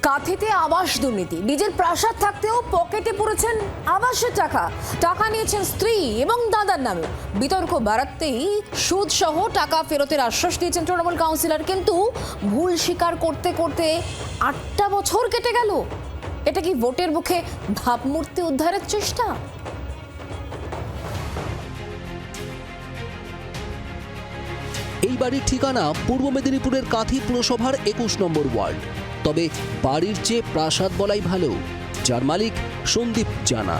কাঁথিতে আবাস দুর্নীতি, নিজের প্রাসাদ থাকতেও পকেটে পড়েছেন আবাসের টাকা নিয়েছেন স্ত্রী এবং দাদার নামে। বিতর্ক বাড়াতেই সুদ সহ টাকা ফেরতের আশ্বাস দিয়েছেন তৃণমূল কাউন্সিলর, কিন্তু ভুল স্বীকার করতে করতে 8টা বছর কেটে গেল। এটা কি ভোটের মুখে ভাবমূর্তি উদ্ধারের চেষ্টা? এই বাড়ির ঠিকানা পূর্ব মেদিনীপুরের কাঁথি পুরসভার 21 নম্বর ওয়ার্ড। তবে বাড়ির চেয়ে প্রাসাদ বলাই ভালো, যার মালিক সন্দীপ জানা।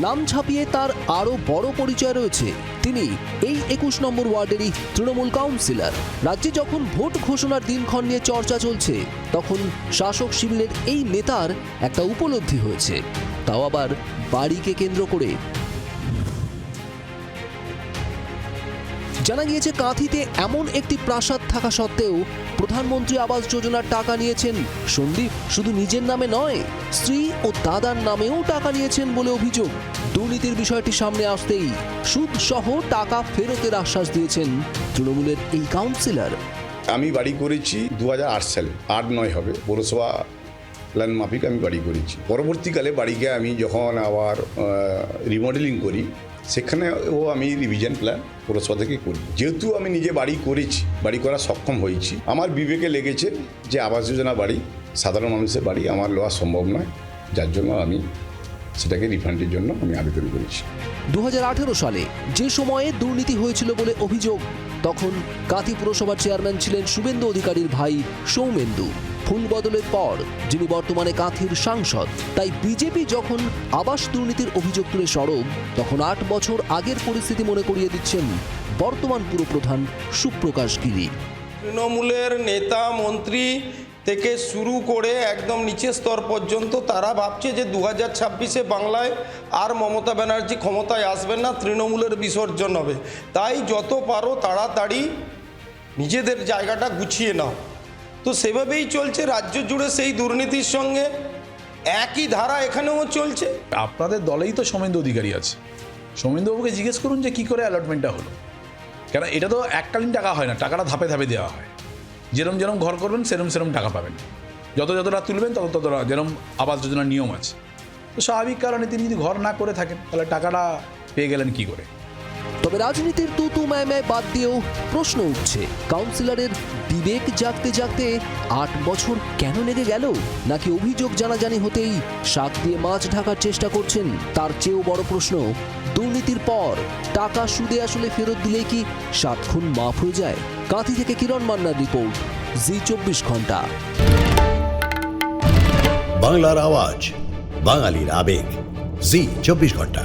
নাম ছাপিয়ে তার আরও বড় পরিচয় রয়েছে, তিনি এই 21 নম্বর ওয়ার্ডেরই তৃণমূল কাউন্সিলর। রাজ্যে যখন ভোট ঘোষণার দিনক্ষণ নিয়ে চর্চা চলছে, তখন শাসক শিবিরের এই নেতার একটা উপলব্ধি হয়েছে, তাও আবার বাড়িকে কেন্দ্র করে। জানা গিয়েছে কাঁথিতে এমন একটি প্রাসাদ থাকা সত্ত্বেও প্রধানমন্ত্রী আবাস যোজনার টাকা নিয়েছেন সন্দীপ। শুধু নিজের নামে নয়, স্ত্রী ও দাদার নামেও টাকা নিয়েছেন বলে অভিযোগ। দুর্নীতির বিষয়টি সামনে আসতেই সুদ সহ টাকা ফেরতের আশ্বাস দিয়েছেন তৃণমূলের এই কাউন্সিলর। আমি বাড়ি করেছি 2008 সালে, 8-9 হবে, পৌরসভা প্ল্যান মাফিক আমি বাড়ি করেছি। পরবর্তীকালে বাড়িকে আমি যখন আবার রিমডেলিং করি, সেখানেও আমি রিভিশন প্ল্যান পৌরসভা থেকে করি। যেহেতু আমি নিজে বাড়ি করেছি, বাড়ি করা সক্ষম হয়েছি, আমার বিবেকে লেগেছে যে আবাস যোজনা বাড়ি সাধারণ মানুষের বাড়ি আমার লওয়া সম্ভব নয়, যার জন্য আমি সেটাকে রিফান্ডের জন্য আমি আবেদন করেছি। 2018 সালে যে সময়ে দুর্নীতি হয়েছিল বলে অভিযোগ, তখন কাঁথি পুরসভার চেয়ারম্যান ছিলেন শুভেন্দু অধিকারীর ভাই সৌমেন্দু। ফুল বদলের পর যিনি বর্তমানে কাঁথির সাংসদ। তাই বিজেপি যখন আবাস দুর্নীতির অভিযোগ তুলে সরব, তখন 8 বছর আগের পরিস্থিতি মনে করিয়ে দিচ্ছেন বর্তমান পুরপ্রধান সুপ্রকাশ গিরি। তৃণমূলের নেতা মন্ত্রী থেকে শুরু করে একদম নিচের স্তর পর্যন্ত তারা ভাবছে যে 2026-এ বাংলায় আর মমতা ব্যানার্জি ক্ষমতায় আসবেন না, তৃণমূলের বিসর্জন হবে। তাই যত পারো তাড়াতাড়ি নিজেদের জায়গাটা গুছিয়ে নাও। তো সেভাবেই চলছে রাজ্য জুড়ে সেই দুর্নীতির সঙ্গে একই ধারা এখানেও চলছে। আপনাদের দলেই তো সৌমেন্দু অধিকারী আছে, সৌমেন্দুবাবুকে জিজ্ঞেস করুন যে কী করে অ্যালটমেন্টটা হলো। কেন এটা তো এককালীন টাকা হয় না, টাকাটা ধাপে ধাপে দেওয়া হয়। যেরম যেরম ঘর করবেন সেরম টাকা পাবেন, যতটা তুলবেন ততটা, যেরম আবাস যোজনার নিয়ম আছে। তো স্বাভাবিক কারণে তিনি যদি ঘর না করে থাকেন, তাহলে টাকাটা পেয়ে গেলেন কী করে। তবে রাজনীতির তুতু ম্যায় বাদ দিয়েও প্রশ্ন উঠছে, কাউন্সিলরের বিবেক জাগতে জাগতে 8 বছর কেন লেগে গেল? নাকি অভিযোগ জানাজানি হতেই শাক দিয়ে মাছ ঢাকার চেষ্টা করছেন? তার চেয়েও বড় প্রশ্ন, দুর্নীতির পর টাকা সুদে আসলে ফেরত দিলেই কি 7 খুন মাফ হয়ে যায়? কাঁথি থেকে কিরণ মান্নার রিপোর্ট, জি24 ঘন্টা। বাংলার আওয়াজ, বাঙালির আবেগ, জি24 ঘন্টা।